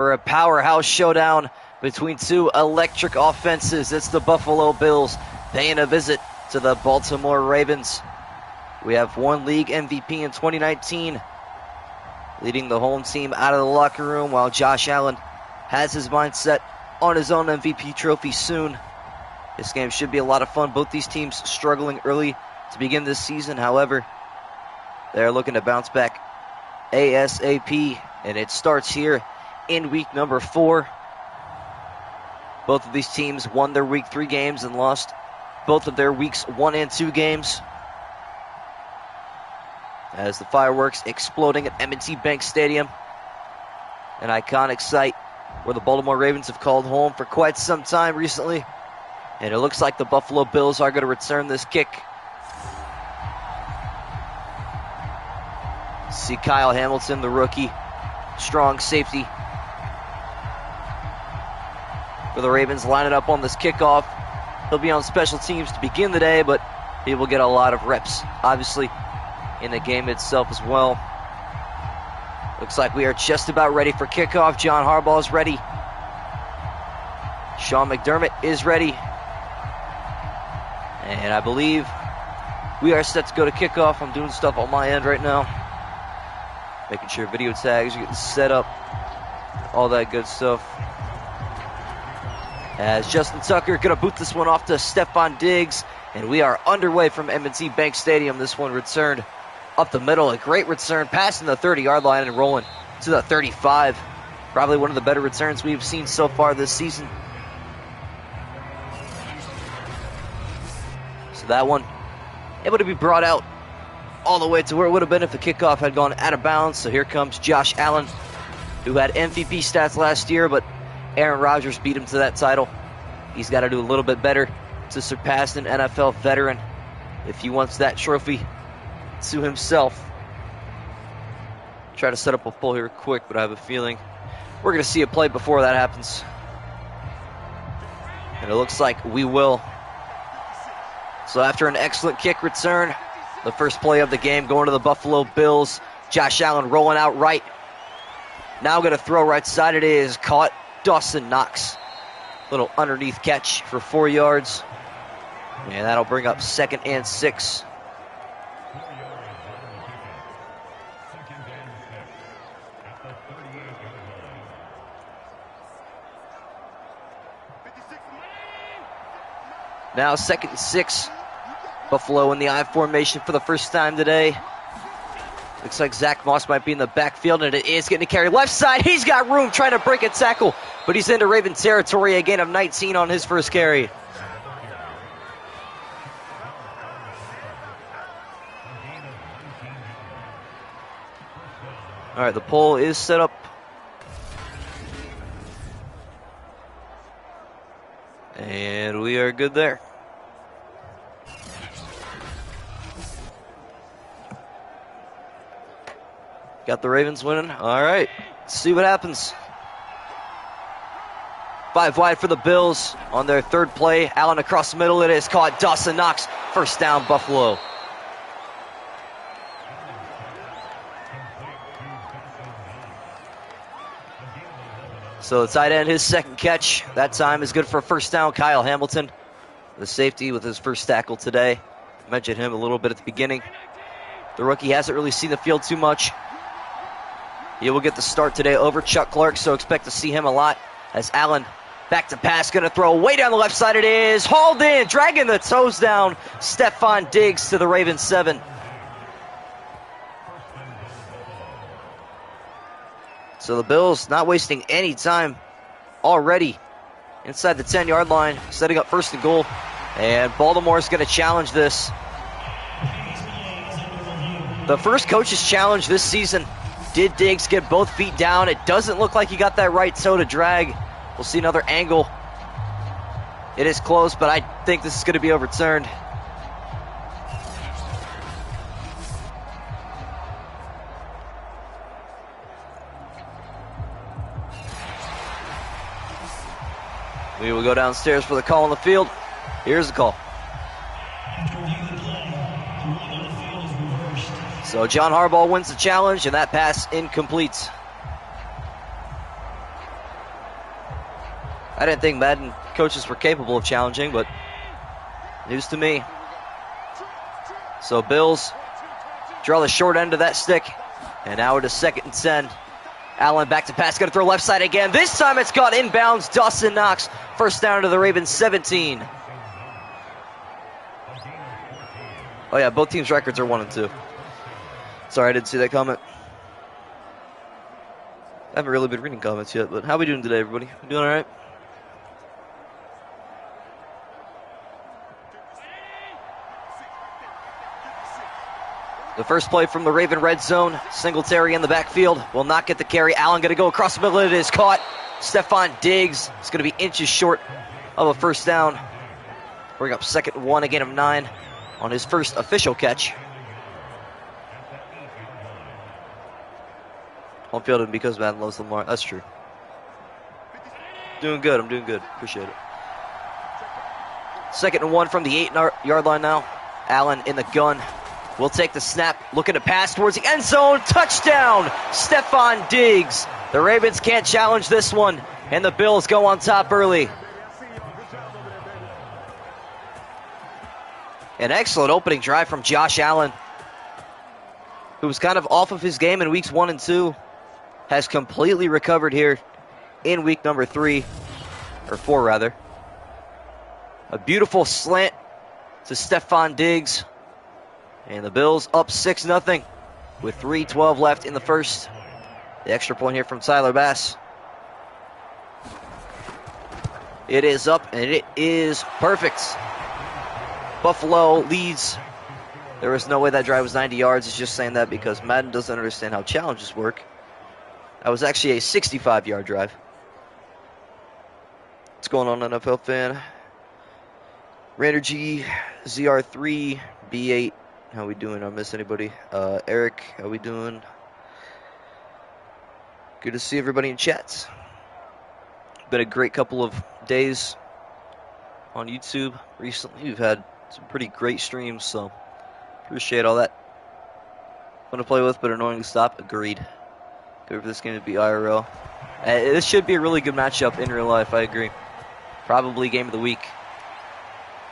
For a powerhouse showdown between two electric offenses. It's the Buffalo Bills paying a visit to the Baltimore Ravens. We have one league MVP in 2019, leading the home team out of the locker room, while Josh Allen has his mind set on his own MVP trophy soon. This game should be a lot of fun. Both these teams struggling early to begin this season. However, they're looking to bounce back ASAP, and it starts here in week number 4. Both of these teams won their week 3 games and lost both of their weeks 1 and 2 games. As the fireworks exploding at M&T Bank Stadium, an iconic site where the Baltimore Ravens have called home for quite some time recently. And it looks like the Buffalo Bills are going to return this kick. See Kyle Hamilton, the rookie, strong safety for the Ravens, lining up on this kickoff. He'll be on special teams to begin the day, but he will get a lot of reps, obviously, in the game itself as well. Looks like we are just about ready for kickoff. John Harbaugh is ready. Sean McDermott is ready. And I believe we are set to go to kickoff. I'm doing stuff on my end right now, making sure video tags are getting set up, all that good stuff. As Justin Tucker going to boot this one off to Stephon Diggs, and we are underway from M&T Bank Stadium. This one returned up the middle, a great return, passing the 30-yard line and rolling to the 35. Probably one of the better returns we've seen so far this season. So that one able to be brought out all the way to where it would have been if the kickoff had gone out of bounds. So here comes Josh Allen, who had MVP stats last year, but Aaron Rodgers beat him to that title. He's got to do a little bit better to surpass an NFL veteran if he wants that trophy to himself. Try to set up a pull here quick, but I have a feeling we're going to see a play before that happens. And it looks like we will. So after an excellent kick return, the first play of the game going to the Buffalo Bills. Josh Allen rolling out right. Now going to throw right side. It is caught. Dawson Knox. Little underneath catch for 4 yards. And that'll bring up 2nd and 6. Now 2nd and 6. Buffalo in the I formation for the first time today. Looks like Zach Moss might be in the backfield, and it is getting to carry left side. He's got room trying to break a tackle, but he's into Raven territory. A gain of 19 on his first carry. All right, the pole is set up. And we are good there. Got the Ravens winning. All right, let's see what happens. 5 wide for the Bills on their third play. Allen across the middle. It is caught. Dawson Knox. First down, Buffalo. So the tight end, his second catch that time is good for a first down. Kyle Hamilton, the safety, with his first tackle today. I mentioned him a little bit at the beginning. The rookie hasn't really seen the field too much. He will get the start today over Chuck Clark, so expect to see him a lot. As Allen back to pass, going to throw way down the left side. It is hauled in, dragging the toes down. Stephon Diggs to the Ravens 7. So the Bills not wasting any time already inside the 10-yard line, setting up 1st and goal. And Baltimore's going to challenge this. The first coach's challenge this season. Did Diggs get both feet down? It doesn't look like he got that right toe to drag. We'll see another angle. It is close, but I think this is going to be overturned. We will go downstairs for the call on the field. Here's the call. So John Harbaugh wins the challenge, and that pass incomplete. I didn't think Madden coaches were capable of challenging, but news to me. So Bills draw the short end of that stick. And now it is 2nd and 10. Allen back to pass, gonna throw left side again. This time it's got inbounds. Dawson Knox, first down to the Ravens, 17. Oh yeah, both teams' records are 1 and 2. Sorry, I didn't see that comment. I haven't really been reading comments yet, but how are we doing today, everybody? We doing all right? The first play from the Raven red zone. Singletary in the backfield. Will not get the carry. Allen going to go across the middle. It is caught. Stephon Diggs is going to be inches short of a first down. Bring up 2nd and 1, a gain of 9 on his first official catch. Home field and because Madden loves Lamar. That's true. Doing good. I'm doing good. Appreciate it. 2nd and 1 from the 8-yard line now. Allen in the gun. Will take the snap, looking to pass towards the end zone. Touchdown, Stephon Diggs. The Ravens can't challenge this one, and the Bills go on top early. An excellent opening drive from Josh Allen, who was kind of off of his game in weeks 1 and 2, has completely recovered here in week number 3, or 4 rather. A beautiful slant to Stephon Diggs. And the Bills up 6-0 with 3:12 left in the first. The extra point here from Tyler Bass. It is up, and it is perfect. Buffalo leads. There was no way that drive was 90 yards. It's just saying that because Madden doesn't understand how challenges work. That was actually a 65-yard drive. What's going on, NFL fan? Raider G, ZR3, B8. How we doing? I miss anybody? Eric, how we doing? Good to see everybody in chat. Been a great couple of days on YouTube recently. We've had some pretty great streams, so appreciate all that. Fun to play with, but annoying to stop. Agreed. Good for this game to be IRL. This should be a really good matchup in real life. I agree. Probably game of the week.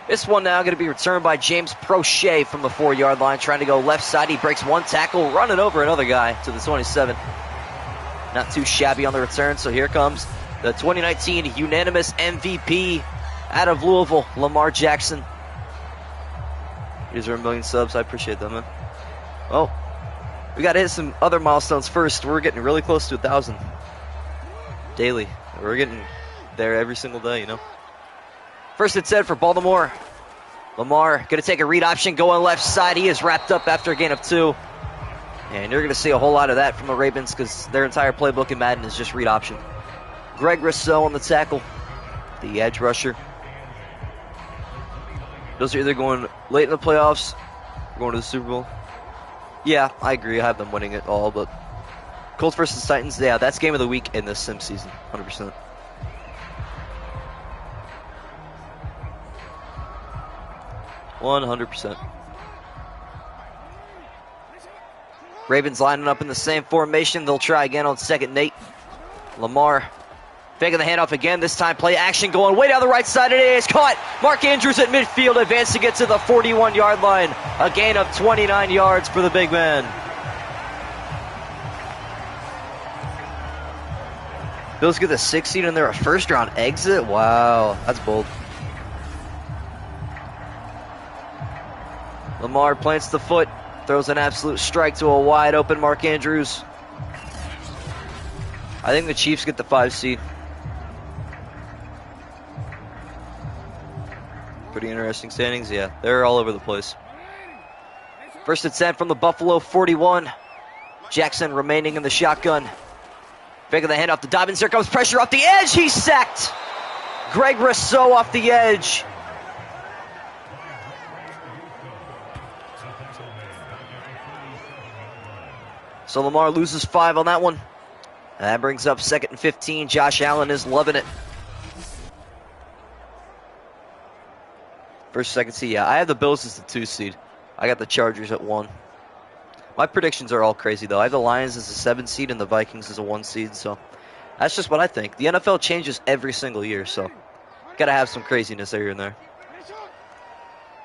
This one now going to be returned by James Prochet from the 4-yard line, trying to go left side. He breaks one tackle, running over another guy to the 27. Not too shabby on the return, so here comes the 2019 unanimous MVP out of Louisville, Lamar Jackson. These are 1 million subs. I appreciate that, man. Well, we got to hit some other milestones first. We're getting really close to 1,000 daily. We're getting there every single day, you know. First and 10 for Baltimore. Lamar going to take a read option, going left side. He is wrapped up after a gain of 2. And you're going to see a whole lot of that from the Ravens because their entire playbook in Madden is just read option. Greg Rousseau on the tackle, the edge rusher. Those are either going late in the playoffs or going to the Super Bowl. Yeah, I agree. I have them winning it all, but Colts versus Titans, yeah, that's game of the week in this sim season, 100%. Ravens lining up in the same formation. They'll try again on 2nd and 8. Lamar faking the handoff again. This time play action going way down the right side. It is caught. Mark Andrews at midfield, advancing it to the 41-yard line. A gain of 29 yards for the big man. Bills get the 6th seed and they're a first-round exit? Wow, that's bold. Lamar plants the foot, throws an absolute strike to a wide-open Mark Andrews. I think the Chiefs get the 5 seed. Pretty interesting standings, yeah. They're all over the place. First and 10 from the Buffalo 41. Jackson remaining in the shotgun. Faking the handoff to Dobbins. Here comes pressure off the edge. He's sacked. Greg Rousseau off the edge. So Lamar loses 5 on that one. And that brings up 2nd and 15. Josh Allen is loving it. First, 2nd seed. Yeah, I have the Bills as the 2 seed. I got the Chargers at 1. My predictions are all crazy, though. I have the Lions as a 7 seed and the Vikings as a 1 seed. So That's just what I think. The NFL changes every single year, so got to have some craziness here and there.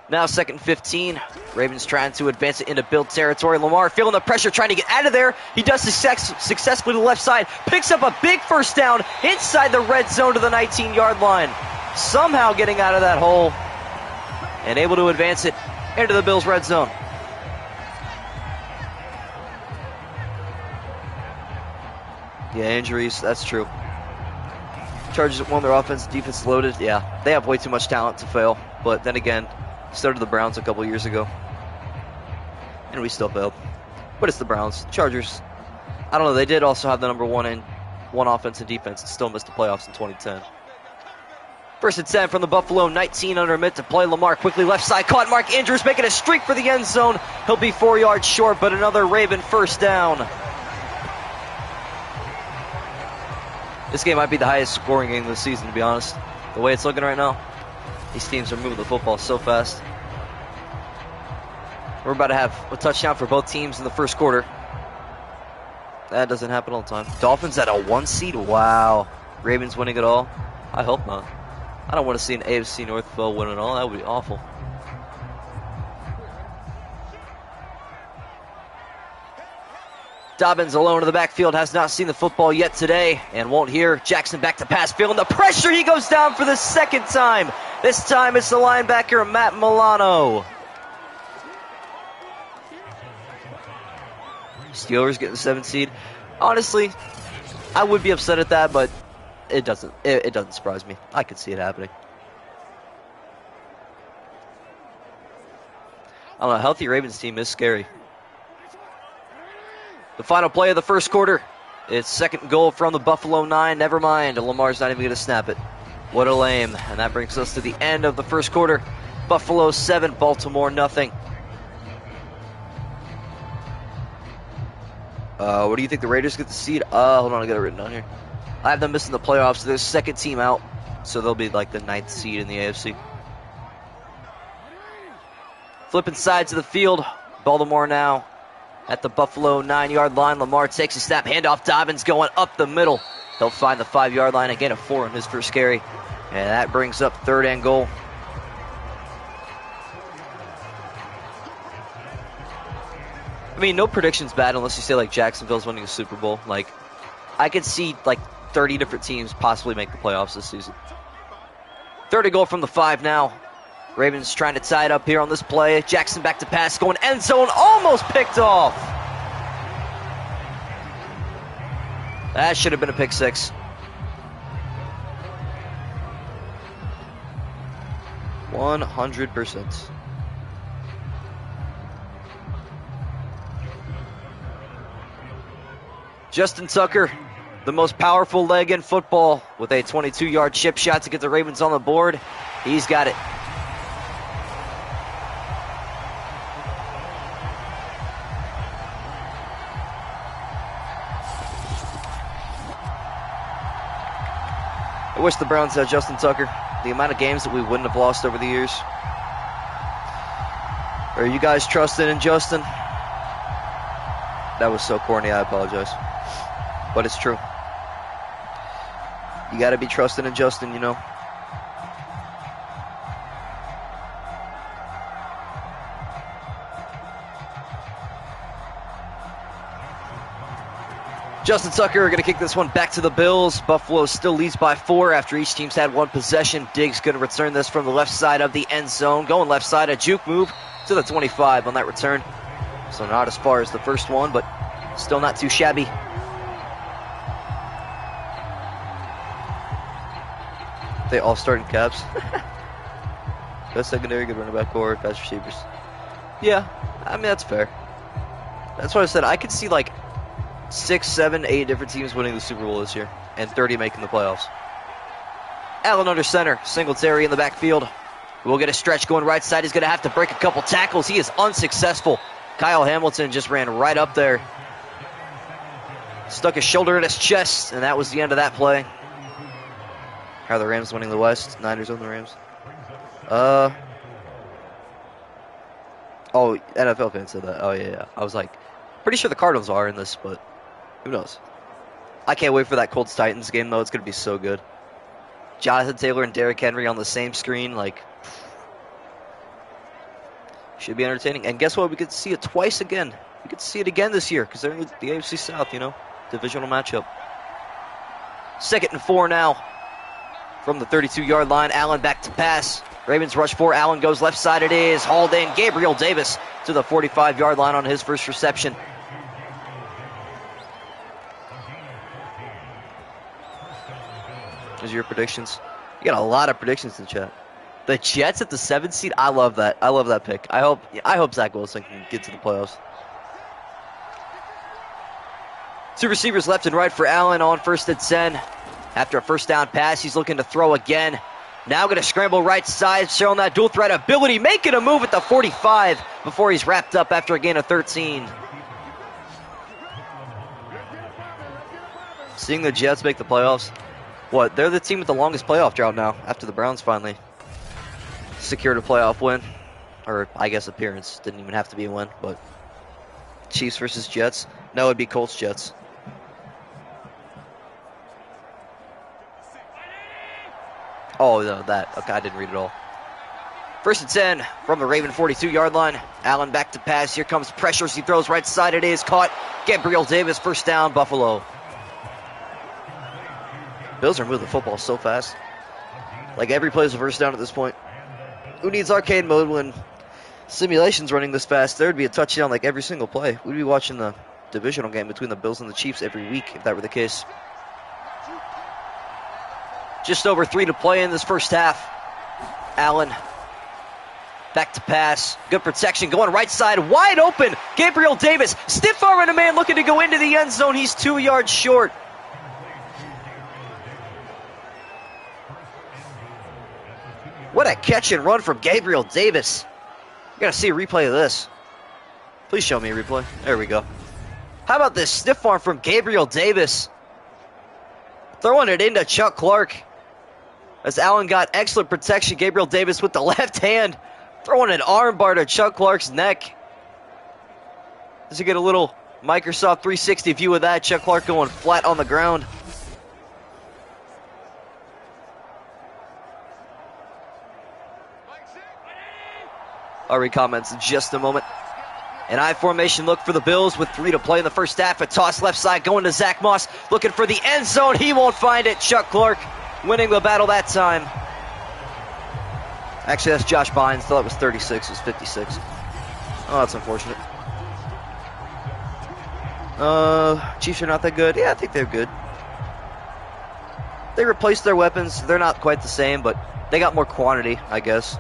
Now 2nd and 15. Ravens trying to advance it into Bill territory. Lamar feeling the pressure, trying to get out of there. He does successfully to the left side. Picks up a big first down inside the red zone to the 19-yard line. Somehow getting out of that hole and able to advance it into the Bills' red zone. Yeah, injuries, that's true. Chargers at 1, their offense, defense loaded. Yeah, they have way too much talent to fail. But then again, so did the Browns a couple years ago. And we still failed. But it's the Browns. Chargers, I don't know, they did also have the number 1 offense and defense and still missed the playoffs in 2010. 1st and 10 from the Buffalo, 19 under a minute to play. Lamar quickly left side, caught Mark Andrews, making a streak for the end zone. He'll be 4 yards short, but another Raven first down. This game might be the highest scoring game of the season, to be honest. The way it's looking right now, these teams are moving the football so fast. We're about to have a touchdown for both teams in the first quarter. That doesn't happen all the time. Dolphins at a 1 seed? Wow. Ravens winning it all? I hope not. I don't want to see an AFC North win it all. That would be awful. Dobbins alone in the backfield, has not seen the football yet today and won't hear. Jackson back to pass, feeling the pressure. He goes down for the 2nd time. This time it's the linebacker, Matt Milano. Steelers getting the 7th seed. Honestly, I would be upset at that, but it doesn't surprise me. I could see it happening. I don't know, a healthy Ravens team is scary. The final play of the first quarter. It's 2nd goal from the Buffalo 9. Never mind, Lamar's not even going to snap it. What a lame. And that brings us to the end of the first quarter. Buffalo 7, Baltimore nothing. What do you think the Raiders get the seed? Hold on, I got it written down here. I have them missing the playoffs. They're the 2nd team out, so they'll be like the 9th seed in the AFC. Flipping sides of the field. Baltimore now at the Buffalo 9-yard line. Lamar takes a snap, handoff. Dobbins going up the middle. He'll find the 5-yard line. Again, a 4 on his first carry. And that brings up 3rd and goal. I mean, no prediction's bad unless you say like Jacksonville's winning a Super Bowl. Like, I could see like 30 different teams possibly make the playoffs this season. 3rd and goal from the 5 now. Ravens trying to tie it up here on this play. Jackson back to pass, going end zone, almost picked off. That should have been a pick 6. %. Justin Tucker, the most powerful leg in football, with a 22-yard chip shot to get the Ravens on the board. He's got it. I wish the Browns had Justin Tucker. The amount of games that we wouldn't have lost over the years. Are you guys trusting in Justin? That was so corny, I apologize. But it's true. You got to be trusting in Justin, you know. Justin Tucker going to kick this one back to the Bills. Buffalo still leads by 4 after each team's had 1 possession. Diggs going to return this from the left side of the end zone. Going left side, a juke move to the 25 on that return. So not as far as the first one, but still not too shabby. They all start in caps. Best secondary, good running back core, fast receivers. Yeah, I mean, that's fair. That's what I said. I could see like 6, 7, 8 different teams winning the Super Bowl this year, and 30 making the playoffs. Allen under center, Singletary in the backfield. We'll get a stretch going right side. He's going to have to break a couple tackles. He is unsuccessful. Kyle Hamilton just ran right up there. Stuck his shoulder in his chest, and that was the end of that play. How are the Rams winning the West? Niners on the Rams. Oh, NFL fan said that. Oh, yeah. I was like, pretty sure the Cardinals are in this, but who knows? I can't wait for that Colts-Titans game, though. It's going to be so good. Jonathan Taylor and Derrick Henry on the same screen, like, should be entertaining. And guess what? We could see it twice again. We could see it again this year because they're in the AFC South, you know, divisional matchup. 2nd and 4 now from the 32-yard line. Allen back to pass. Ravens rush 4. Allen goes left side. It is hauled in. Gabriel Davis to the 45-yard line on his first reception. Those are your predictions. You got a lot of predictions in chat. The Jets at the 7th seed. I love that. I love that pick. I hope Zach Wilson can get to the playoffs. 2 receivers left and right for Allen on 1st and 10. After a first down pass, he's looking to throw again. Now going to scramble right side, showing that dual threat ability, making a move at the 45 before he's wrapped up after a gain of 13. Seeing the Jets make the playoffs. What? They're the team with the longest playoff drought now, after the Browns finally secured a playoff win. Or, I guess, appearance. Didn't even have to be a win, but Chiefs versus Jets. No, it'd be Colts-Jets. Oh, no, that. Okay, I didn't read it all. 1st and 10 from the Raven 42-yard line. Allen back to pass. Here comes pressures. He throws right side. It is caught. Gabriel Davis, first down, Buffalo. Bills are moving the football so fast. Like every play is a first down at this point. Who needs arcade mode when simulation's running this fast? There would be a touchdown like every single play. We'd be watching the divisional game between the Bills and the Chiefs every week if that were the case. Just over 3 to play in this first half. Allen back to pass. Good protection going right side. Wide open. Gabriel Davis stiff arming a man looking to go into the end zone. He's 2 yards short. What a catch and run from Gabriel Davis. You gotta see a replay of this. Please show me a replay. There we go. How about this stiff arm from Gabriel Davis? Throwing it into Chuck Clark. As Allen got excellent protection, Gabriel Davis with the left hand throwing an arm bar to Chuck Clark's neck. Does he get a little Microsoft 360 view of that? Chuck Clark going flat on the ground. I'll read comments in just a moment. An I formation look for the Bills with 3 to play in the first half. A toss left side going to Zach Moss. Looking for the end zone. He won't find it. Chuck Clark winning the battle that time. Actually, that's Josh Bynes. Thought it was 36. It was 56. Oh, that's unfortunate. Chiefs are not that good. Yeah, I think they're good. They replaced their weapons. They're not quite the same, but they got more quantity, I guess.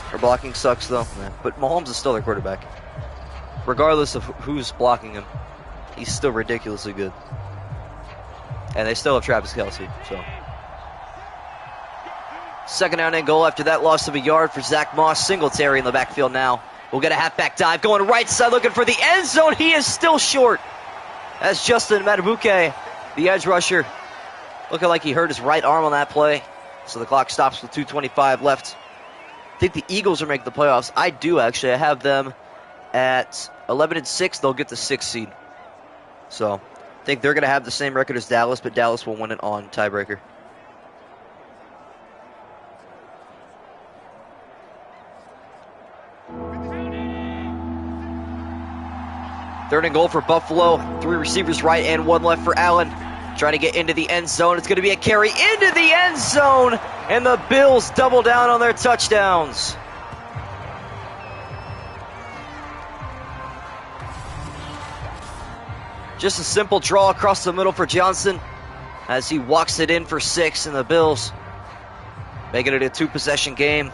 Their blocking sucks, though. Yeah. But Mahomes is still their quarterback. Regardless of who's blocking him, he's still ridiculously good. And they still have Travis Kelce, so. 2nd down and goal after that loss of a yard for Zach Moss. Singletary in the backfield now. We'll get a halfback dive going right side looking for the end zone. He is still short. As Justin Matabuke, the edge rusher, looking like he hurt his right arm on that play. So the clock stops with 2:25 left. I think the Eagles are making the playoffs. I do, actually. I have them at 11-6. They'll get the 6th seed. So I think they're going to have the same record as Dallas, but Dallas will win it on tiebreaker. Third and goal for Buffalo. 3 receivers right and 1 left for Allen. Trying to get into the end zone. It's going to be a carry into the end zone. And the Bills double down on their touchdowns. Just a simple draw across the middle for Johnson as he walks it in for 6, and the Bills making it a 2-possession game.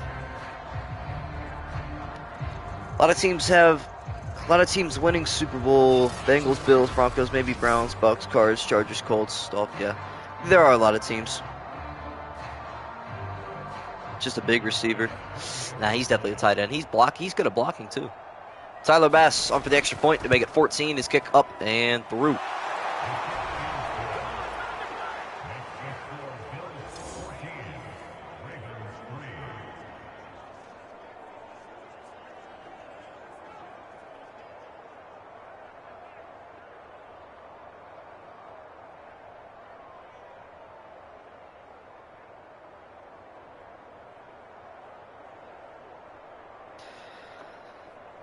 A lot of teams winning Super Bowl. Bengals, Bills, Broncos, maybe Browns, Bucks, Cards, Chargers, Colts, stuff. Yeah, there are a lot of teams. Just a big receiver. Nah, he's definitely a tight end. He's good at blocking too. Tyler Bass on for the extra point to make it 14. His kick up and through.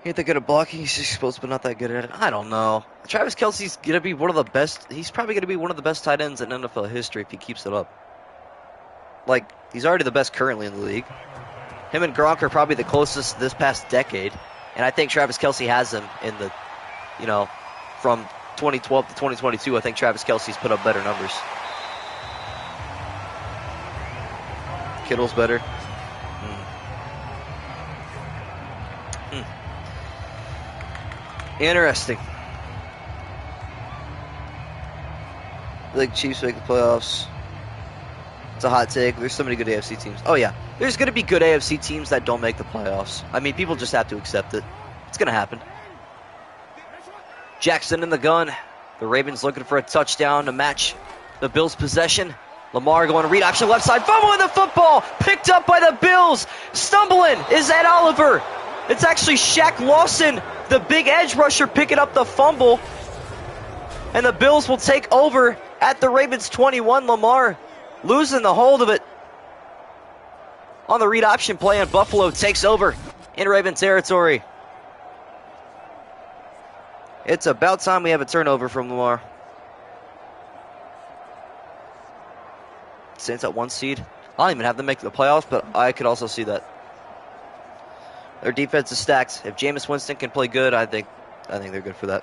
He ain't that good at blocking. He's just supposed to be not that good at it. I don't know. Travis Kelce's going to be one of the best. He's probably going to be one of the best tight ends in NFL history if he keeps it up. Like, he's already the best currently in the league. Him and Gronk are probably the closest this past decade. And I think Travis Kelce has him in the, you know, from 2012 to 2022. I think Travis Kelce's put up better numbers. Kittle's better. Interesting. I think Chiefs make the playoffs. It's a hot take. There's so many good AFC teams. Oh, yeah. There's going to be good AFC teams that don't make the playoffs. I mean, people just have to accept it. It's going to happen. Jackson in the gun. The Ravens looking for a touchdown to match the Bills' possession. Lamar going to read option left side. Fumbling the football. Picked up by the Bills. Stumbling is Ed Oliver. It's actually Shaq Lawson, the big edge rusher, picking up the fumble. And the Bills will take over at the Ravens 21. Lamar losing the hold of it on the read option play, and Buffalo takes over in Raven territory. It's about time we have a turnover from Lamar. Saints at 1 seed. I don't even have them make the playoffs, but I could also see that. Their defense is stacked. If Jameis Winston can play good, I think they're good for that.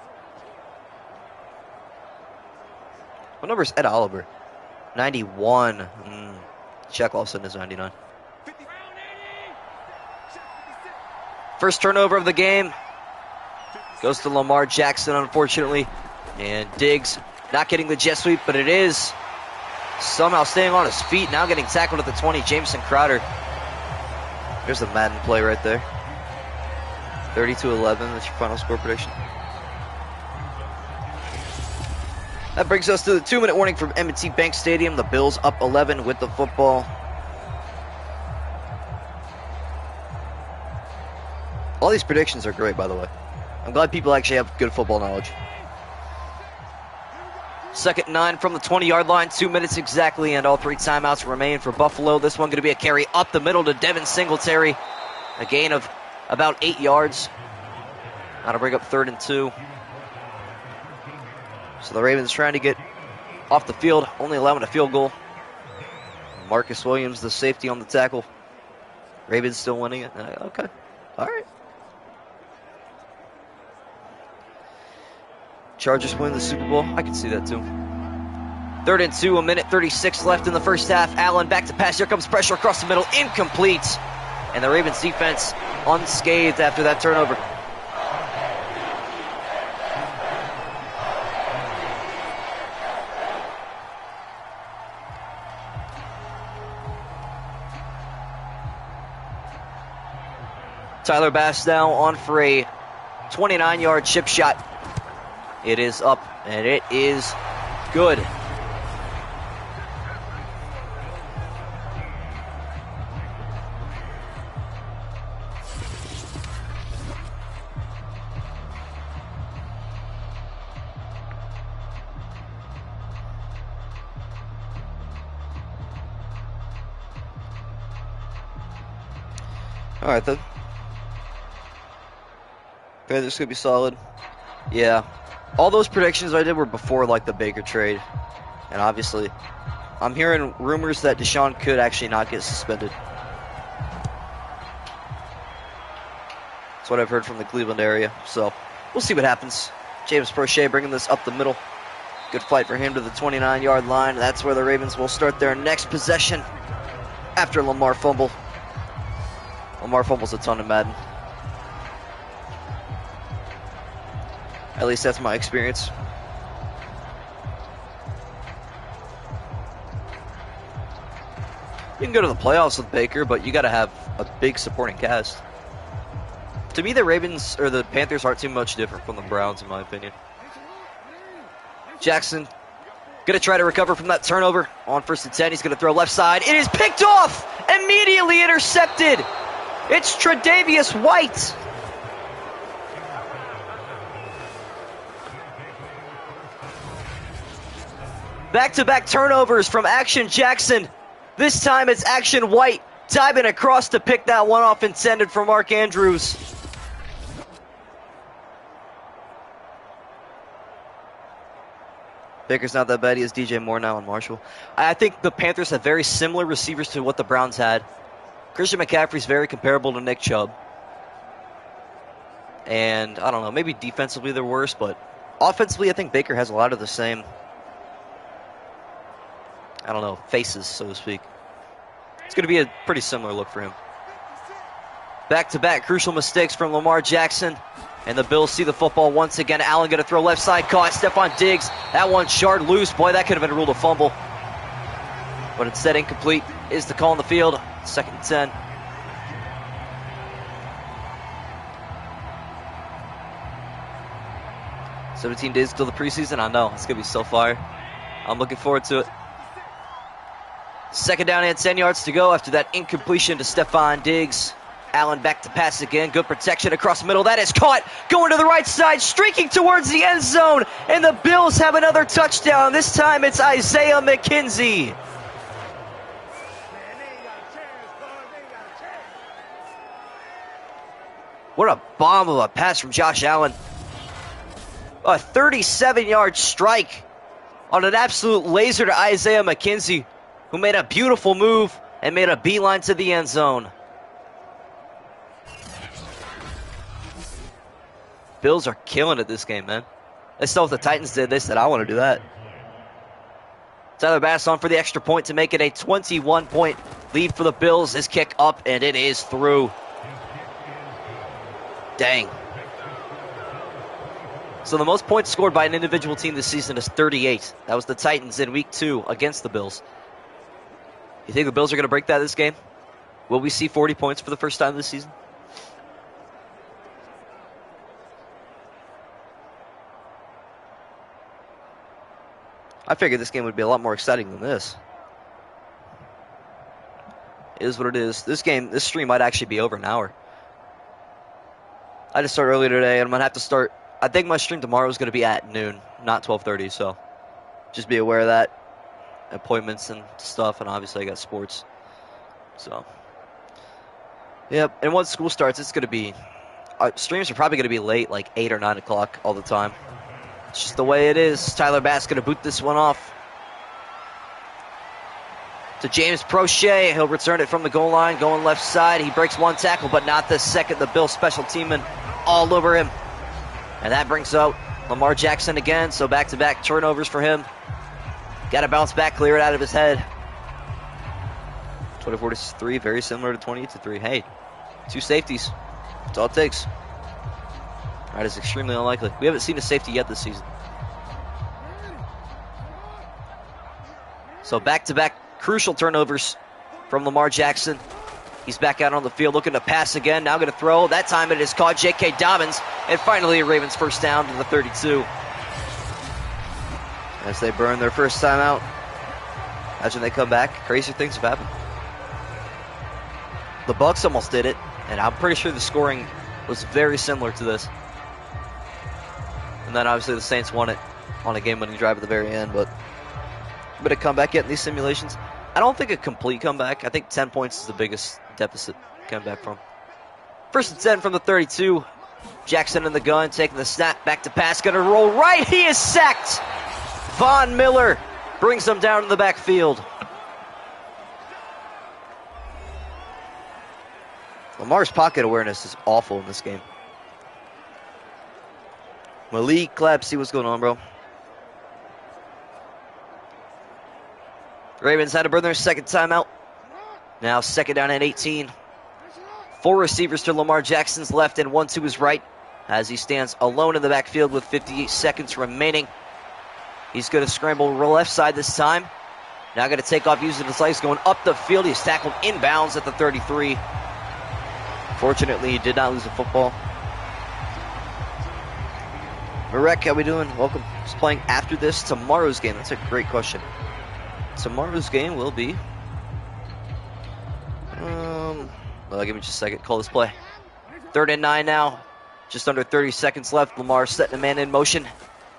What number is Ed Oliver? 91. Shaq Lawson is 99. First turnover of the game goes to Lamar Jackson, unfortunately. And Diggs not getting the jet sweep, but it is somehow staying on his feet. Now getting tackled at the 20. Jamison Crowder. There's the Madden play right there. 30-11. That's your final score prediction. That brings us to the 2-minute warning from M&T Bank Stadium. The Bills up 11 with the football. All these predictions are great, by the way. I'm glad people actually have good football knowledge. 2nd and 9 from the 20-yard line. 2 minutes exactly, and all 3 timeouts remain for Buffalo. This one going to be a carry up the middle to Devin Singletary. A gain of about 8 yards. Now to bring up 3rd and 2. So the Ravens trying to get off the field, only allowing a field goal. Marcus Williams, the safety on the tackle. Ravens still winning it. Okay. All right. Chargers win the Super Bowl. I can see that too. 3rd and 2, 1:36 left in the first half. Allen back to pass. Here comes pressure across the middle. Incomplete. And the Ravens defense unscathed after that turnover. Tyler Bass now on for a 29-yard chip shot. It is up, and it is good. All right, then. Okay, this is going to be solid. Yeah. All those predictions I did were before, like, the Baker trade. And obviously, I'm hearing rumors that Deshaun could actually not get suspended. That's what I've heard from the Cleveland area. So, we'll see what happens. James Prochet bringing this up the middle. Good fight for him to the 29-yard line. That's where the Ravens will start their next possession after Lamar fumble. Lamar fumbles a ton in Madden. At least that's my experience. You can go to the playoffs with Baker, but you got to have a big supporting cast. To me, the Ravens or the Panthers aren't too much different from the Browns, in my opinion. Jackson going to try to recover from that turnover. On 1st and 10, he's going to throw left side. It is picked off! Immediately intercepted! It's Tre'Davious White! Back-to-back turnovers from Action Jackson. This time it's Action White diving across to pick that one off, intended for Mark Andrews. Baker's not that bad. He has DJ Moore now and Marshall. I think the Panthers have very similar receivers to what the Browns had. Christian McCaffrey's very comparable to Nick Chubb. And, I don't know, maybe defensively they're worse, but offensively I think Baker has a lot of the same, I don't know, faces, so to speak. It's going to be a pretty similar look for him. Back-to-back crucial mistakes from Lamar Jackson. And the Bills see the football once again. Allen going to throw left side, caught. Stephon Diggs, that one shard loose. Boy, that could have been ruled a fumble. But instead, incomplete is the call on the field. 2nd and 10. "17 days till the preseason." I know, it's going to be so fire. I'm looking forward to it. 2nd down and 10 yards to go after that incompletion to Stephon Diggs. Allen back to pass again. Good protection across the middle. That is caught. Going to the right side, streaking towards the end zone. And the Bills have another touchdown. This time it's Isaiah McKenzie. What a bomb of a pass from Josh Allen. A 37-yard strike on an absolute laser to Isaiah McKenzie, who made a beautiful move and made a beeline to the end zone. Bills are killing it this game, man. They saw what the Titans did. They said, I want to do that. Tyler Bass on for the extra point to make it a 21-point lead for the Bills. His kick up, and it is through. Dang. So the most points scored by an individual team this season is 38. That was the Titans in week 2 against the Bills. You think the Bills are going to break that this game? Will we see 40 points for the first time this season? I figured this game would be a lot more exciting than this. It is what it is. This stream might actually be over an hour. I just started earlier today, and I'm going to have to start. I think my stream tomorrow is going to be at noon, not 12:30, so just be aware of that. Appointments and stuff, and obviously I got sports. So, yep, and once school starts, it's going to be, streams are probably going to be late, like 8 or 9 o'clock all the time. It's just the way it is. Tyler Bass going to boot this one off to James Prochet. He'll return it from the goal line, going left side. He breaks one tackle, but not the second. The Bills special teamman all over him. And that brings out Lamar Jackson again, so back-to-back turnovers for him. Got to bounce back, clear it out of his head. 24-3, very similar to 28-3. Hey, 2 safeties. That's all it takes. That is extremely unlikely. We haven't seen a safety yet this season. So back-to-back crucial turnovers from Lamar Jackson. He's back out on the field looking to pass again. Now going to throw. That time it is caught. J.K. Dobbins. And finally a Ravens first down to the 32. As they burn their first time out. Imagine they come back. Crazier things have happened. The Bucs almost did it. And I'm pretty sure the scoring was very similar to this. And then obviously the Saints won it on a game-winning drive at the very end. But a comeback yet in these simulations. I don't think a complete comeback. I think 10 points is the biggest deficit coming back from. 1st and 10 from the 32. Jackson in the gun, taking the snap, back to pass, going to roll right. He is sacked. Von Miller brings him down to the backfield. Lamar's pocket awareness is awful in this game. Malik Clapp, see what's going on, bro. Ravens had to burn their second timeout. Now 2nd down and 18. 4 receivers to Lamar Jackson's left and 1 to his right as he stands alone in the backfield with 58 seconds remaining. He's going to scramble left side this time. Now going to take off using his legs, going up the field. He's tackled inbounds at the 33. Fortunately, he did not lose the football. Marek, how we doing? Welcome. Just playing after this tomorrow's game. That's a great question. Tomorrow's game will be... well, give me just a second. Call this play. 3rd and 9 now. Just under 30 seconds left. Lamar setting a man in motion.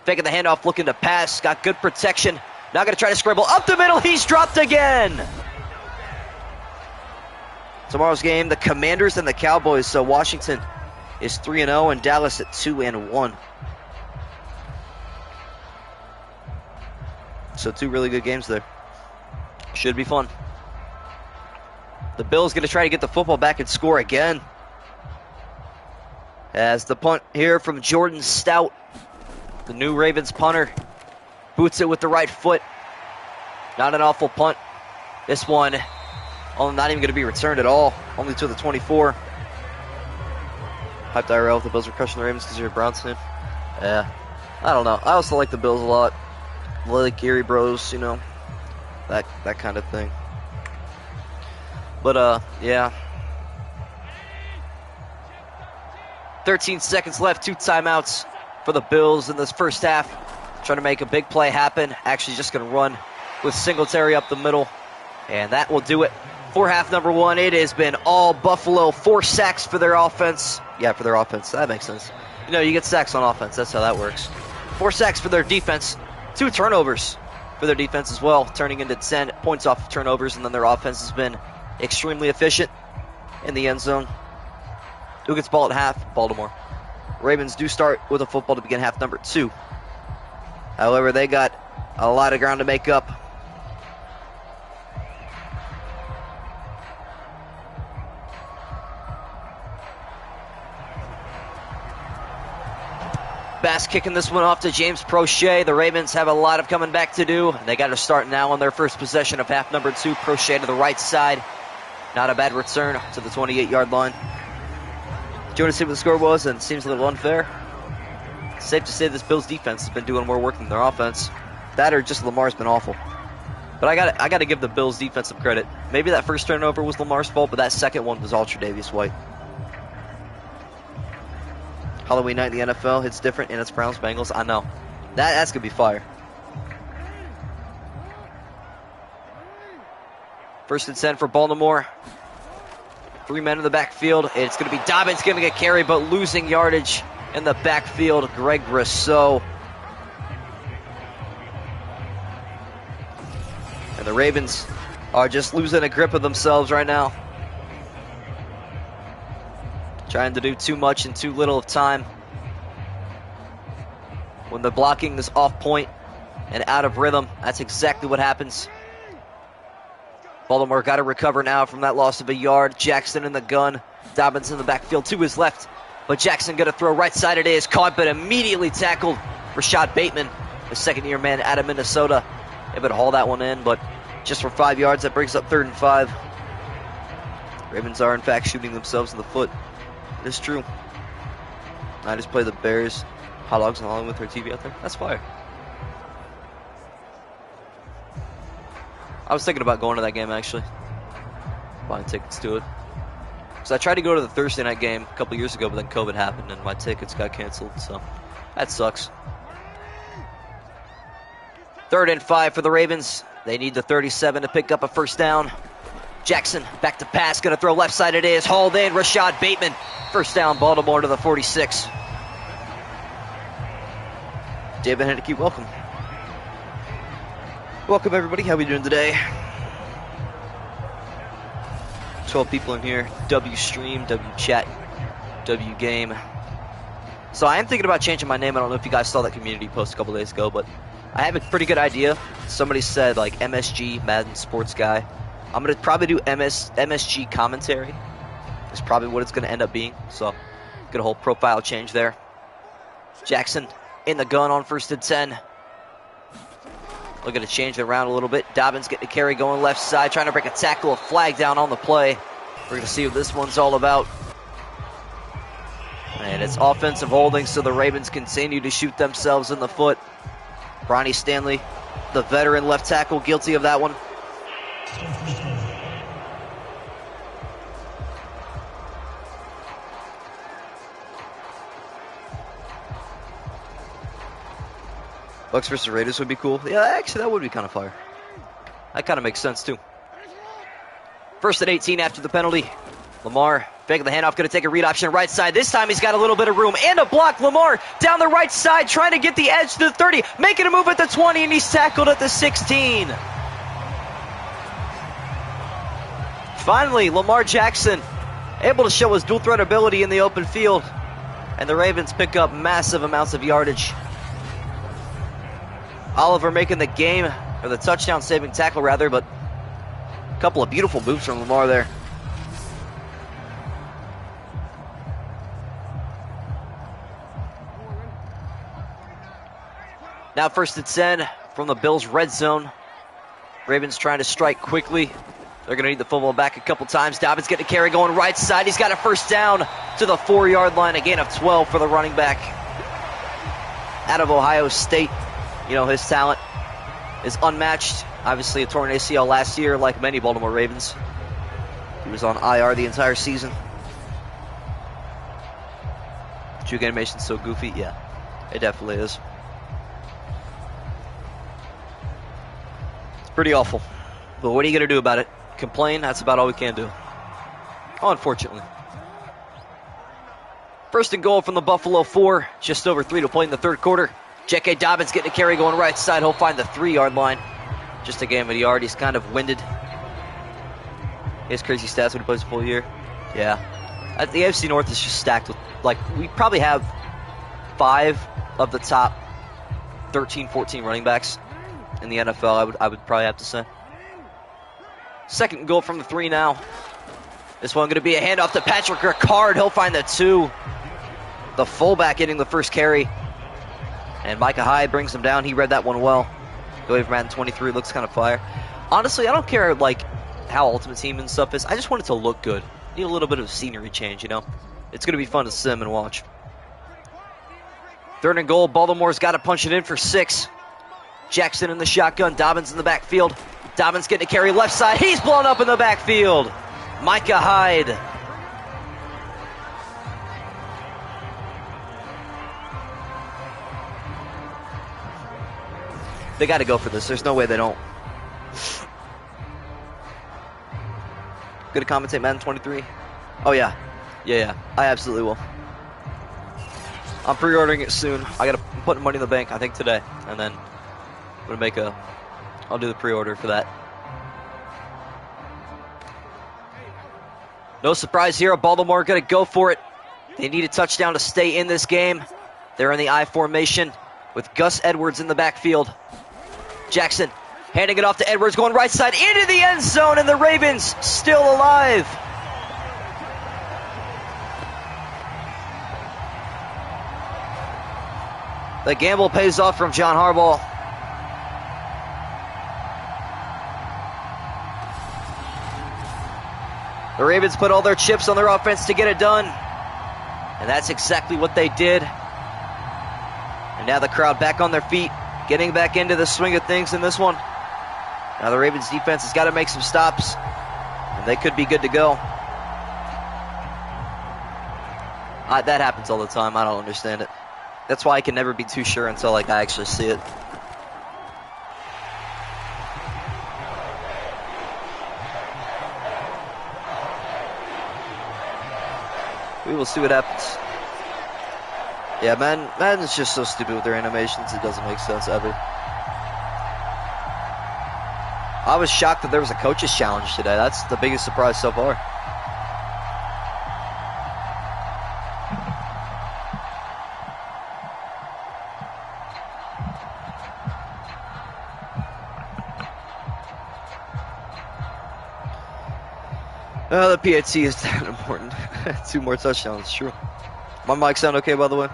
Faking the handoff, looking to pass. Got good protection. Now going to try to scramble up the middle. He's dropped again. Tomorrow's game, the Commanders and the Cowboys. So Washington is 3-0 and Dallas at 2-1. So 2 really good games there. Should be fun. The Bills going to try to get the football back and score again. As the punt here from Jordan Stout, the new Ravens punter, boots it with the right foot. Not an awful punt. This one, not even going to be returned at all. Only to the 24. Hyped IRL if the Bills are crushing the Ravens because you're a Browns fan. Yeah. I don't know. I also like the Bills a lot. Like Gary Bros, you know. That kind of thing. But, yeah. 13 seconds left, 2 timeouts for the Bills in this first half. Trying to make a big play happen. Actually just going to run with Singletary up the middle. And that will do it for half number 1. It has been all Buffalo. 4 sacks for their offense. Yeah, for their offense. That makes sense. You know, you get sacks on offense. That's how that works. 4 sacks for their defense. 2 turnovers for their defense as well, turning into 10 points off of turnovers. And then their offense has been extremely efficient in the end zone. Who gets ball at half? Baltimore. Ravens do start with a football to begin half number 2. However, they got a lot of ground to make up. Bass kicking this one off to James Prochet. The Ravens have a lot of coming back to do. They got to start now on their first possession of half number 2. Prochet to the right side. Not a bad return to the 28-yard line. Do you want to see what the score was? And it seems a little unfair. It's safe to say this Bills defense has been doing more work than their offense. That or just Lamar's been awful. But I got to give the Bills defense some credit. Maybe that first turnover was Lamar's fault, but that second one was all Tre'Davious White. Halloween night in the NFL, it's different, and it's Browns-Bengals. I know. That's going to be fire. First and 10 for Baltimore. 3 men in the backfield. It's going to be Dobbins going to get carried, but losing yardage in the backfield. Greg Rousseau. And the Ravens are just losing a grip of themselves right now. Trying to do too much in too little of time. When the blocking is off point and out of rhythm, that's exactly what happens. Baltimore got to recover now from that loss of a yard. Jackson in the gun. Dobbins in the backfield to his left. But Jackson going to throw right side. It is caught, but immediately tackled. Rashad Bateman, the second-year man out of Minnesota. Able to haul that one in, but just for 5 yards, that brings up 3rd and 5. Ravens are, in fact, shooting themselves in the foot. It is true. I just play the Bears. Hot dogs and Hollywood with their TV out there. That's fire. I was thinking about going to that game, actually. Buying tickets to it. Because I tried to go to the Thursday night game a couple years ago, but then COVID happened and my tickets got canceled, so that sucks. 3rd and 5 for the Ravens. They need the 37 to pick up a first down. Jackson back to pass, going to throw left side. It is hauled in. Rashad Bateman. First down, Baltimore to the 46. David Henneke, welcome. Welcome, everybody. How are we doing today? 12 people in here. W stream, W chat, W game. So I am thinking about changing my name. I don't know if you guys saw that community post a couple days ago, but I have a pretty good idea. Somebody said like MSG, Madden Sports Guy. I'm going to probably do MSG commentary. Is probably what it's going to end up being. So get a whole profile change there. Jackson in the gun on 1st and 10. Looking to change it around a little bit. Dobbins getting a carry going left side, trying to break a tackle, a flag down on the play. We're going to see what this one's all about. And it's offensive holding, so the Ravens continue to shoot themselves in the foot. Bronny Stanley, the veteran left tackle, guilty of that one. Bucks versus Raiders would be cool. Yeah, actually, that would be kind of fire. That kind of makes sense, too. 1st and 18 after the penalty. Lamar faking the handoff, going to take a read option right side. This time he's got a little bit of room and a block. Lamar down the right side, trying to get the edge to the 30, making a move at the 20, and he's tackled at the 16. Finally, Lamar Jackson able to show his dual threat ability in the open field, and the Ravens pick up massive amounts of yardage. Oliver making the game or the touchdown saving tackle rather, but a couple of beautiful moves from Lamar there. Now 1st and 10 from the Bills red zone. Ravens trying to strike quickly. They're going to need the football back a couple times. Dobbins getting a carry going right side. He's got a 1st down to the 4-yard line. A gain of 12 for the running back out of Ohio State. You know, his talent is unmatched. Obviously a torn ACL last year like many Baltimore Ravens. He was on IR the entire season. Juke animation's so goofy. Yeah, it definitely is. It's pretty awful. But what are you going to do about it? Complain? That's about all we can do. Unfortunately. 1st and goal from the Buffalo 4. Just over 3 to play in the 3rd quarter. J.K. Dobbins getting a carry going right side. He'll find the 3-yard line. Just a game of the yard. He's kind of winded. He has crazy stats when he plays a full year. Yeah. The AFC North is just stacked with, like, we probably have 5 of the top 13, 14 running backs in the NFL, I would probably have to say. 2nd and goal from the 3 now. This one going to be a handoff to Patrick Ricard. He'll find the 2. The fullback getting the 1st carry. And Micah Hyde brings him down. He read that one well. Go over Madden 23. Looks kind of fire. Honestly, I don't care like how Ultimate Team and stuff is. I just want it to look good. Need a little bit of scenery change, you know. It's going to be fun to sim and watch. 3rd and goal. Baltimore's got to punch it in for 6. Jackson in the shotgun. Dobbins in the backfield. Dobbins getting a carry left side. He's blown up in the backfield. Micah Hyde. They got to go for this. There's no way they don't. Good to commentate Madden 23. Oh, yeah. Yeah. I absolutely will. I'm pre-ordering it soon. I'm putting money in the bank, I think, today. And then I'm going to I'll do the pre-order for that. No surprise here. Baltimore going to go for it. They need a touchdown to stay in this game. They're in the I formation with Gus Edwards in the backfield. Jackson handing it off to Edwards, going right side into the end zone, and the Ravens still alive. The gamble pays off from John Harbaugh. The Ravens put all their chips on their offense to get it done. And that's exactly what they did. And now the crowd back on their feet, getting back into the swing of things in this one. Now the Ravens defense has got to make some stops, and they could be good to go. That happens all the time. I don't understand it. That's why I can never be too sure until like I actually see it. We will see what happens. Yeah, Madden's just so stupid with their animations. It doesn't make sense ever. I was shocked that there was a coach's challenge today. That's the biggest surprise so far. The PAT is that important. 2 more touchdowns, true. My mic sound okay, by the way?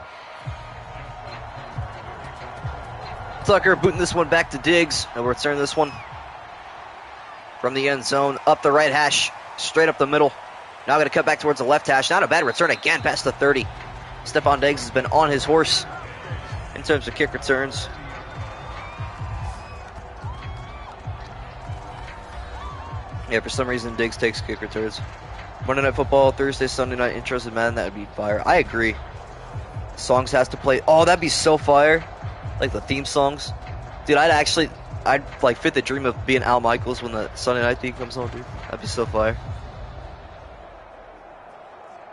Tucker booting this one back to Diggs. And we'll return this one from the end zone, up the right hash, straight up the middle. Now going to cut back towards the left hash. Not a bad return again past the 30. Stephon Diggs has been on his horse in terms of kick returns. Yeah, for some reason, Diggs takes kick returns. Monday Night Football, Thursday, Sunday Night intros in Madden, that would be fire. I agree. Songs has to play. Oh, that'd be so fire. Like the theme songs. Dude, I'd like fit the dream of being Al Michaels when the Sunday Night theme comes on, dude. That'd be so fire.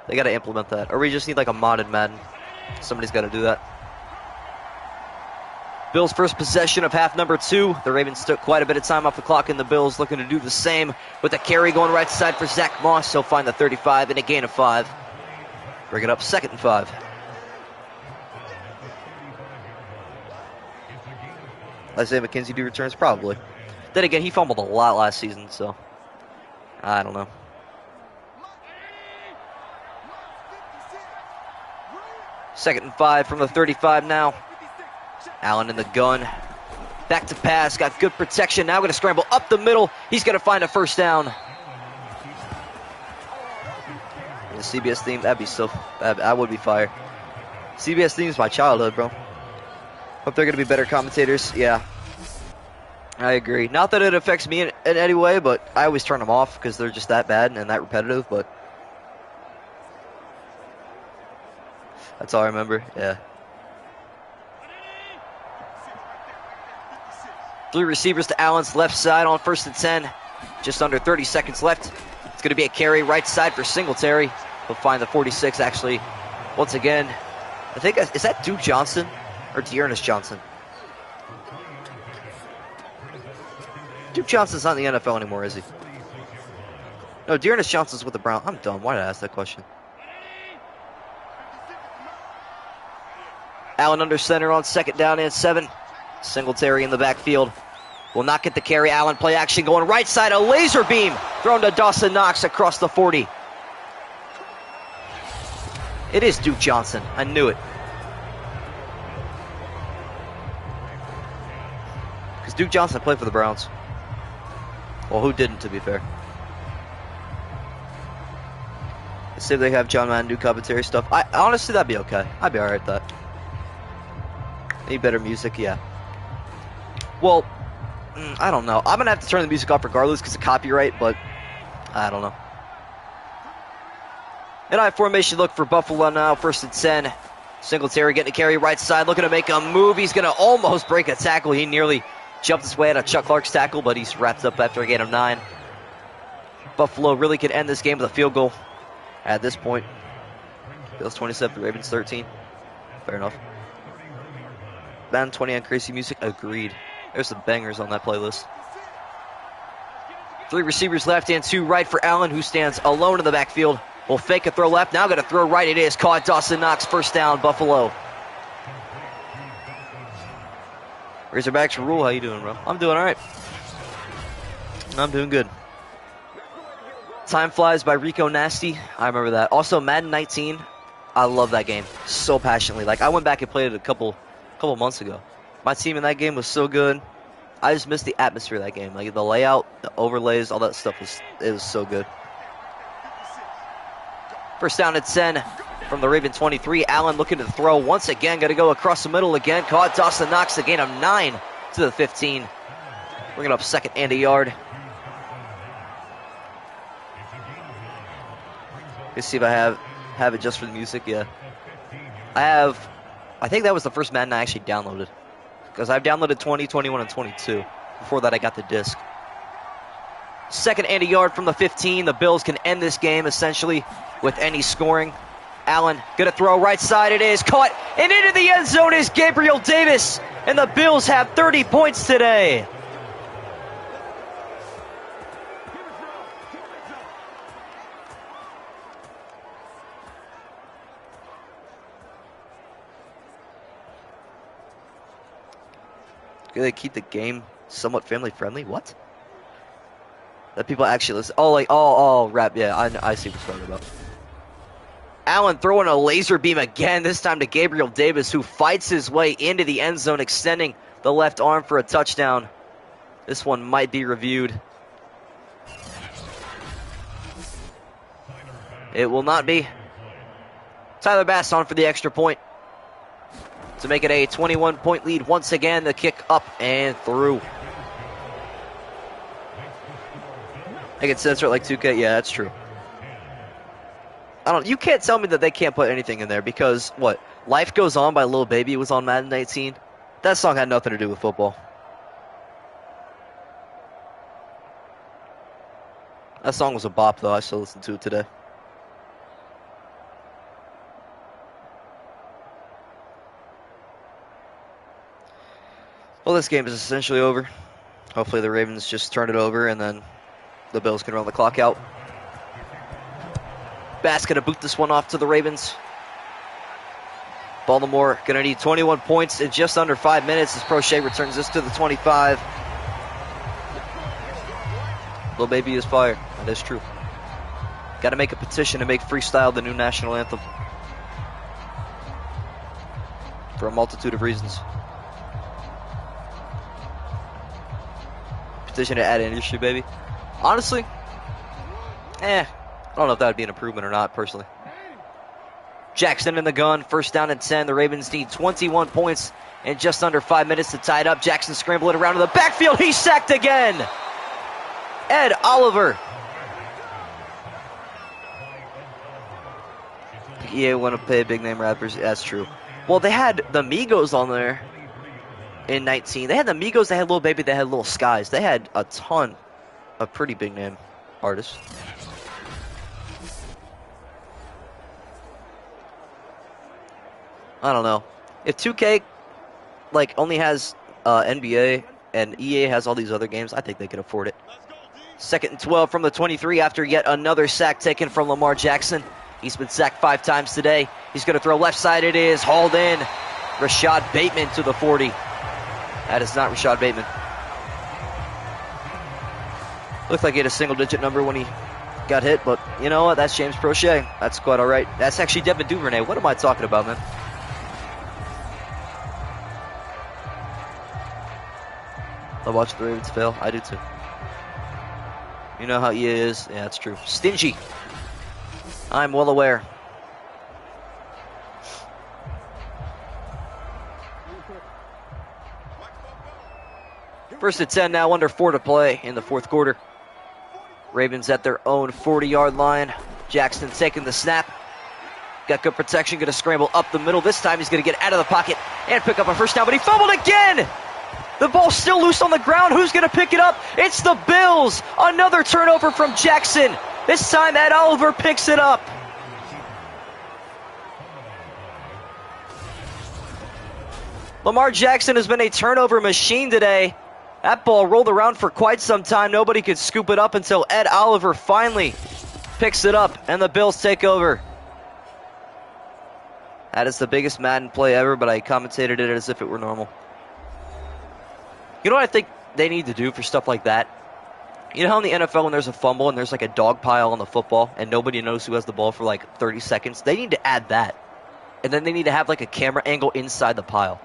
They gotta implement that. Or we just need like a modded Madden. Somebody's gotta do that. Bills' first possession of half number 2. The Ravens took quite a bit of time off the clock, and the Bills looking to do the same with a carry going right side for Zach Moss. He'll find the 35 and a gain of 5. Bring it up 2nd and 5. Isaiah McKenzie do returns? Probably. Then again, he fumbled a lot last season, so I don't know. Second and 5 from the 35 now. Allen in the gun. Back to pass. Got good protection. Now going to scramble up the middle. He's going to find a first down. The CBS theme, that'd be so... I would be fired. CBS theme is my childhood, bro. Hope they're going to be better commentators. Yeah. I agree. Not that it affects me in any way, but I always turn them off because they're just that bad and that repetitive, but... That's all I remember. Yeah. 3 receivers to Allen's left side on 1st and 10. Just under 30 seconds left. It's going to be a carry right side for Singletary. He'll find the 46 actually. Once again, I think, is that Duke Johnson or Dearness Johnson? Duke Johnson's not in the NFL anymore, is he? No, Dearness Johnson's with the Browns. I'm dumb. Why did I ask that question? Allen under center on 2nd down and 7. Singletary in the backfield. Will not get the carry. Allen play action going right side. A laser beam thrown to Dawson Knox across the 40. It is Duke Johnson. I knew it. Because Duke Johnson played for the Browns. Well, who didn't, to be fair? Let's see if they have John Madden do commentary stuff. Honestly, that'd be okay. I'd be alright with that. Any better music? Yeah. Well, I don't know. I'm going to have to turn the music off regardless because of copyright, but I don't know. And I formation look for Buffalo now. 1st and 10. Singletary getting a carry right side. Looking to make a move. He's going to almost break a tackle. He nearly jumped his way out of Chuck Clark's tackle, but he's wrapped up after a gain of 9. Buffalo really could end this game with a field goal at this point. Bills 27, Ravens 13. Fair enough. Madden 20 on crazy music. Agreed. There's some bangers on that playlist. 3 receivers left and 2 right for Allen, who stands alone in the backfield. Will fake a throw left. Now going to throw right. It is caught. Dawson Knox. First down, Buffalo. Razorbacks rule. How you doing, bro? I'm doing all right. I'm doing good. Time Flies by Rico Nasty. I remember that. Also, Madden 19. I love that game so passionately. Like, I went back and played it a couple months ago. My team in that game was so good. I just missed the atmosphere of that game. Like, the layout, the overlays, all that stuff was so good. First down at 10 from the Raven 23. Allen looking to throw once again. Got to go across the middle again. Caught. Dawson Knox, a gain of 9 to the 15. Bringing up 2nd and a yard. Let's see if I have it just for the music. Yeah. I think that was the first Madden I actually downloaded. Because I've downloaded 20, 21, and 22. Before that, I got the disc. 2nd and a yard from the 15. The Bills can end this game, essentially, with any scoring. Allen going to throw right side. It is caught. And into the end zone is Gabriel Davis. And the Bills have 30 points today. They keep the game somewhat family friendly. What? That people actually listen. Oh, like rap. Yeah, I see what you're talking about. Allen throwing a laser beam again. This time to Gabriel Davis, who fights his way into the end zone, extending the left arm for a touchdown. This one might be reviewed. It will not be. Tyler Bass on for the extra point to make it a 21-point lead. Once again, the kick up and through. I can censor it like 2K. Yeah, that's true. You can't tell me that they can't put anything in there because, what? Life Goes On by Lil Baby was on Madden 19. That song had nothing to do with football. That song was a bop, though. I still listen to it today. Well, this game is essentially over. Hopefully the Ravens just turn it over and then the Bills can run the clock out. Bass going to boot this one off to the Ravens. Baltimore going to need 21 points in just under 5 minutes as Prochet returns this to the 25. Lil Baby is fire. That is true. Got to make a petition to make freestyle the new national anthem. For a multitude of reasons. Petition to add industry, baby. Honestly, I don't know if that would be an improvement or not, personally. Jackson in the gun, first down and 10. The Ravens need 21 points in just under 5 minutes to tie it up. Jackson scrambling around to the backfield. He's sacked again. Ed Oliver. Yeah, want to pay big name rappers. That's true. Well, they had the Migos on there in 19. They had the Migos, they had Lil Baby, they had Lil Skies. They had a ton of pretty big name artists. I don't know. If 2K like only has NBA and EA has all these other games, I think they could afford it. 2nd and 12 from the 23 after yet another sack taken from Lamar Jackson. He's been sacked 5 times today. He's going to throw left side. It is hauled in. Rashad Bateman to the 40. That is not Rashad Bateman. Looked like he had a single-digit number when he got hit, but you know what? That's James Prochet. That's quite all right. That's actually Devin Duvernay. What am I talking about, man? I watch the Ravens fail. I do too. You know how EA is. Yeah, that's true. Stingy. I'm well aware. First and 10 now, under 4 to play in the 4th quarter. Ravens at their own 40-yard line. Jackson taking the snap. Got good protection, going to scramble up the middle. This time he's going to get out of the pocket and pick up a first down, but he fumbled again! The ball's still loose on the ground. Who's going to pick it up? It's the Bills! Another turnover from Jackson. This time Ed Oliver picks it up. Lamar Jackson has been a turnover machine today. That ball rolled around for quite some time. Nobody could scoop it up until Ed Oliver finally picks it up and the Bills take over. That is the biggest Madden play ever, but I commentated it as if it were normal. You know what I think they need to do for stuff like that? You know how in the NFL when there's a fumble and there's like a dog pile on the football and nobody knows who has the ball for like 30 seconds? They need to add that. And then they need to have like a camera angle inside the pile.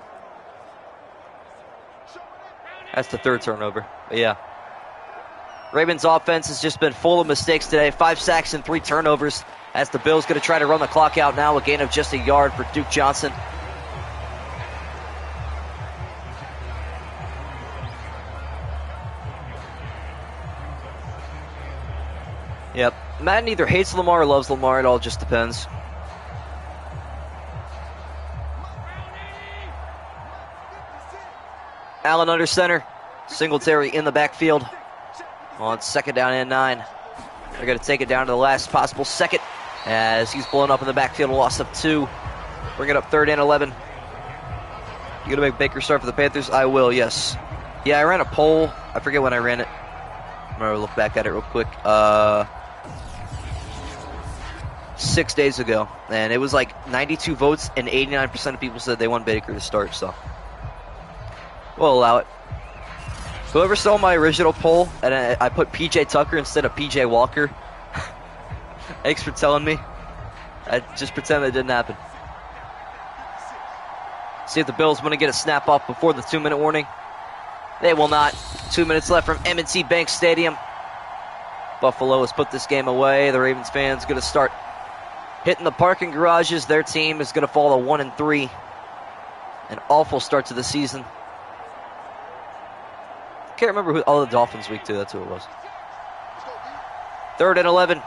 That's the 3rd turnover. But yeah. Ravens offense has just been full of mistakes today. 5 sacks and 3 turnovers as the Bills going to try to run the clock out now. A gain of just a yard for Duke Johnson. Yep. Madden either hates Lamar or loves Lamar. It all just depends. Allen under center. Singletary in the backfield. On 2nd down and 9. They're going to take it down to the last possible second as he's blown up in the backfield. Loss of 2. Bring it up 3rd and 11. You going to make Baker start for the Panthers? I will, yes. Yeah, I ran a poll. I forget when I ran it. I'm going to look back at it real quick. 6 days ago. And it was like 92 votes and 89% of people said they want Baker to start, so we'll allow it. Whoever saw my original poll and I put PJ Tucker instead of PJ Walker, thanks for telling me. I just pretend that didn't happen. See if the Bills want to get a snap off before the 2-minute warning. They will not. 2 minutes left from M&T Bank Stadium. Buffalo has put this game away. The Ravens fans going to start hitting the parking garages. Their team is going to fall to 1-3. An awful start to the season. Can't remember who. Oh, the Dolphins week 2. That's who it was. 3rd and 11.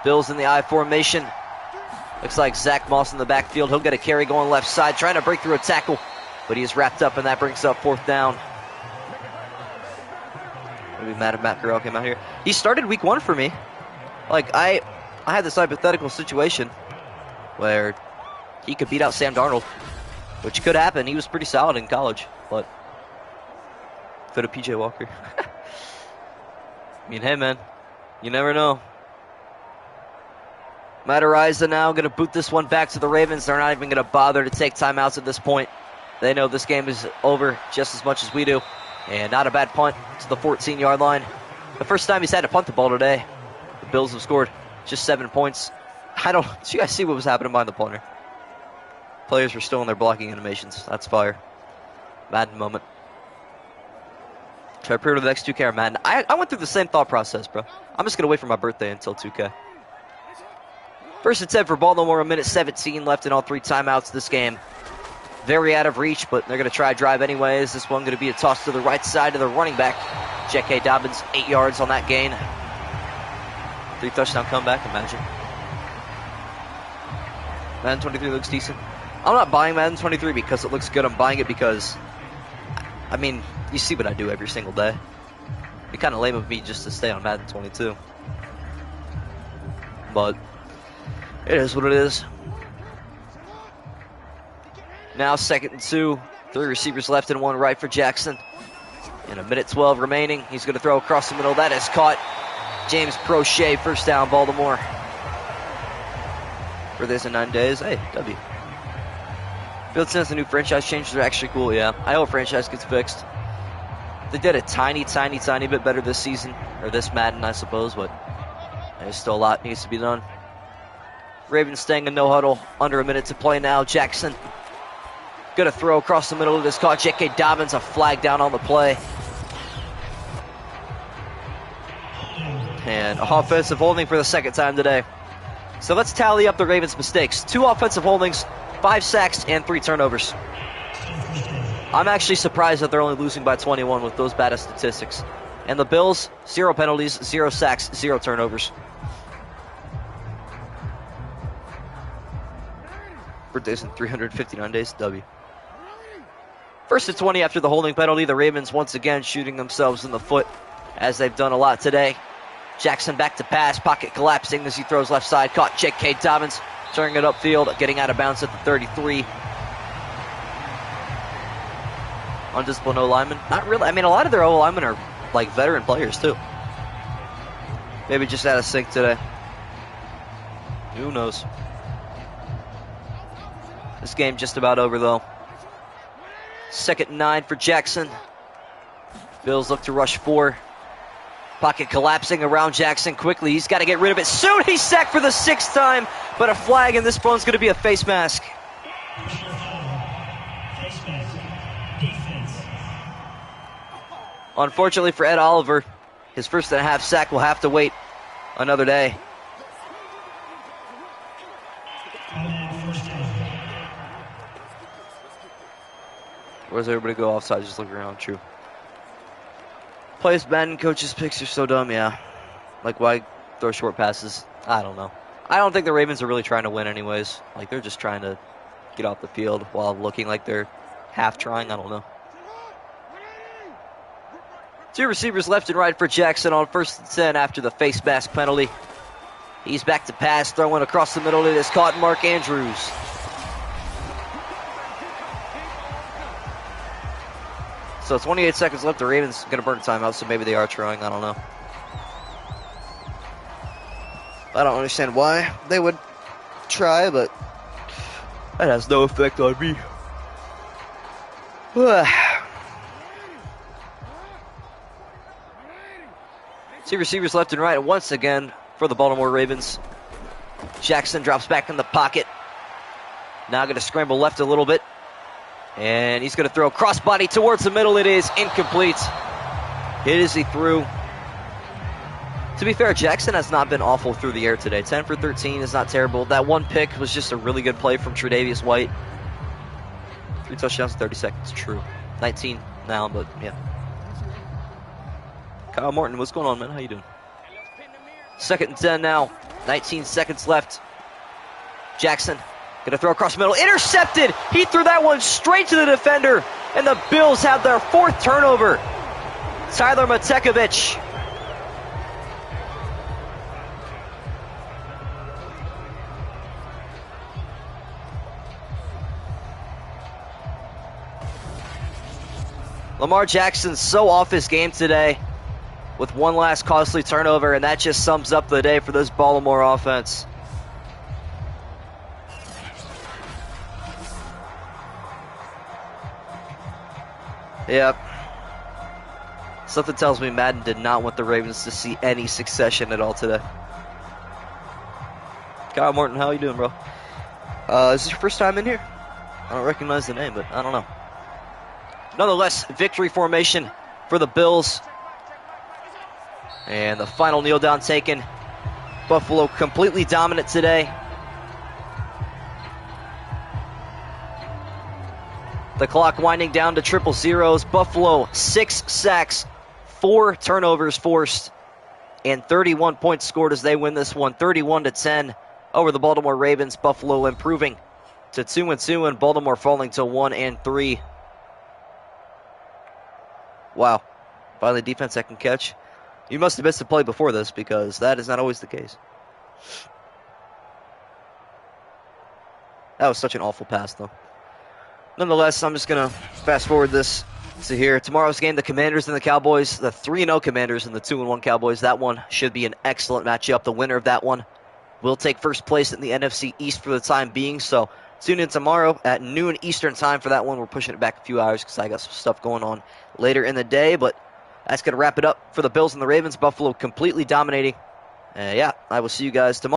Bills in the I formation. Looks like Zach Moss in the backfield. He'll get a carry going left side, trying to break through a tackle, but he is wrapped up, and that brings up 4th down. Maybe Matt Carell came out here. He started week 1 for me. Like I had this hypothetical situation where he could beat out Sam Darnold, which could happen. He was pretty solid in college, but fit a PJ Walker. I mean, hey man, you never know. Matariza now going to boot this one back to the Ravens. They're not even going to bother to take timeouts at this point. They know this game is over just as much as we do. And not a bad punt to the 14-yard line. The first time he's had to punt the ball today. The Bills have scored just 7 points. Did you guys see what was happening behind the punter? Players were still in their blocking animations. That's fire. Madden moment. Should I prepare to the next 2K or Madden? I went through the same thought process, bro. I'm just going to wait for my birthday until 2K. First and 10 for Baltimore, 1:17 left in all 3 timeouts this game. Very out of reach, but they're going to try to drive anyways. This one going to be a toss to the right side to the running back. J.K. Dobbins, 8 yards on that gain. 3 touchdown comeback, imagine. Madden 23 looks decent. I'm not buying Madden 23 because it looks good. I'm buying it because, I mean, you see what I do every single day. It'd be kind of lame of me just to stay on Madden 22. But it is what it is. Now 2nd and 2. 3 receivers left and 1 right for Jackson. In 1:12 remaining. He's going to throw across the middle. That is caught. James Prochet, first down, Baltimore. For this in 9 days. Hey, W. Field says the new franchise changes are actually cool, yeah. I hope franchise gets fixed. They did a tiny bit better this season. Or this Madden, I suppose, but there's still a lot needs to be done. Ravens staying in no huddle. Under a minute to play now. Jackson gonna throw across the middle of this caught. J.K. Dobbins, a flag down on the play. And offensive holding for the 2nd time today. So let's tally up the Ravens' mistakes. 2 offensive holdings, 5 sacks, and 3 turnovers. I'm actually surprised that they're only losing by 21 with those bad statistics. And the Bills, 0 penalties, 0 sacks, 0 turnovers. Birthdays in 359 days, W. 1st and 20 after the holding penalty. The Ravens once again shooting themselves in the foot, as they've done a lot today. Jackson back to pass, pocket collapsing as he throws left side. Caught J.K. Dobbins, turning it upfield, getting out of bounds at the 33. Undisciplined O-lineman? Not really. I mean, a lot of their O-linemen are like veteran players too. Maybe just out of sync today. Who knows? This game just about over though. 2nd and 9 for Jackson. Bills look to rush 4. Pocket collapsing around Jackson quickly. He's got to get rid of it soon. He's sacked for the 6th time, but a flag, and this one's going to be a face mask. Unfortunately for Ed Oliver, his 1.5 sack will have to wait another day. Where's everybody go offside? Just look around. True. Plays Madden, coaches picks are so dumb, yeah. Like, why throw short passes? I don't know. I don't think the Ravens are really trying to win anyways. Like, they're just trying to get off the field while looking like they're half trying. I don't know. 2 receivers left and right for Jackson on 1st and 10 after the face mask penalty. He's back to pass, throwing across the middle. It is caught Mark Andrews. So 28 seconds left. The Ravens going to burn timeout, so maybe they are trying. I don't know. I don't understand why they would try, but that has no effect on me. 2 receivers left and right once again for the Baltimore Ravens. Jackson drops back in the pocket. Now going to scramble left a little bit. And he's going to throw crossbody towards the middle. It is incomplete. Hit as he threw. To be fair, Jackson has not been awful through the air today. 10 for 13 is not terrible. That one pick was just a really good play from Tre'Davious White. 3 touchdowns in 30 seconds. True. 19 now, but yeah. Kyle Martin, what's going on, man? How you doing? 2nd and 10 now. 19 seconds left. Jackson gonna throw across the middle. Intercepted! He threw that one straight to the defender. And the Bills have their 4th turnover. Tyler Matekovich. Lamar Jackson's so off his game today with one last costly turnover, and that just sums up the day for this Baltimore offense. Yep. Something tells me Madden did not want the Ravens to see any succession at all today. Kyle Morton, how you doing, bro? Is this your first time in here? I don't recognize the name, but I don't know. Nonetheless, victory formation for the Bills. And the final kneel down taken. Buffalo completely dominant today. The clock winding down to triple zeros. Buffalo 6 sacks, 4 turnovers forced, and 31 points scored as they win this one, 31-10 over the Baltimore Ravens. Buffalo improving to 2-2, and Baltimore falling to 1-3. Wow, finally defense that can catch. You must have missed a play before this, because that is not always the case. That was such an awful pass, though. Nonetheless, I'm just going to fast forward this to here. Tomorrow's game, the Commanders and the Cowboys, the 3-0 Commanders and the 2-1 Cowboys. That one should be an excellent matchup. The winner of that one will take first place in the NFC East for the time being. So tune in tomorrow at noon Eastern time for that one. We're pushing it back a few hours because I got some stuff going on later in the day. But that's going to wrap it up for the Bills and the Ravens. Buffalo completely dominating. Yeah, I will see you guys tomorrow.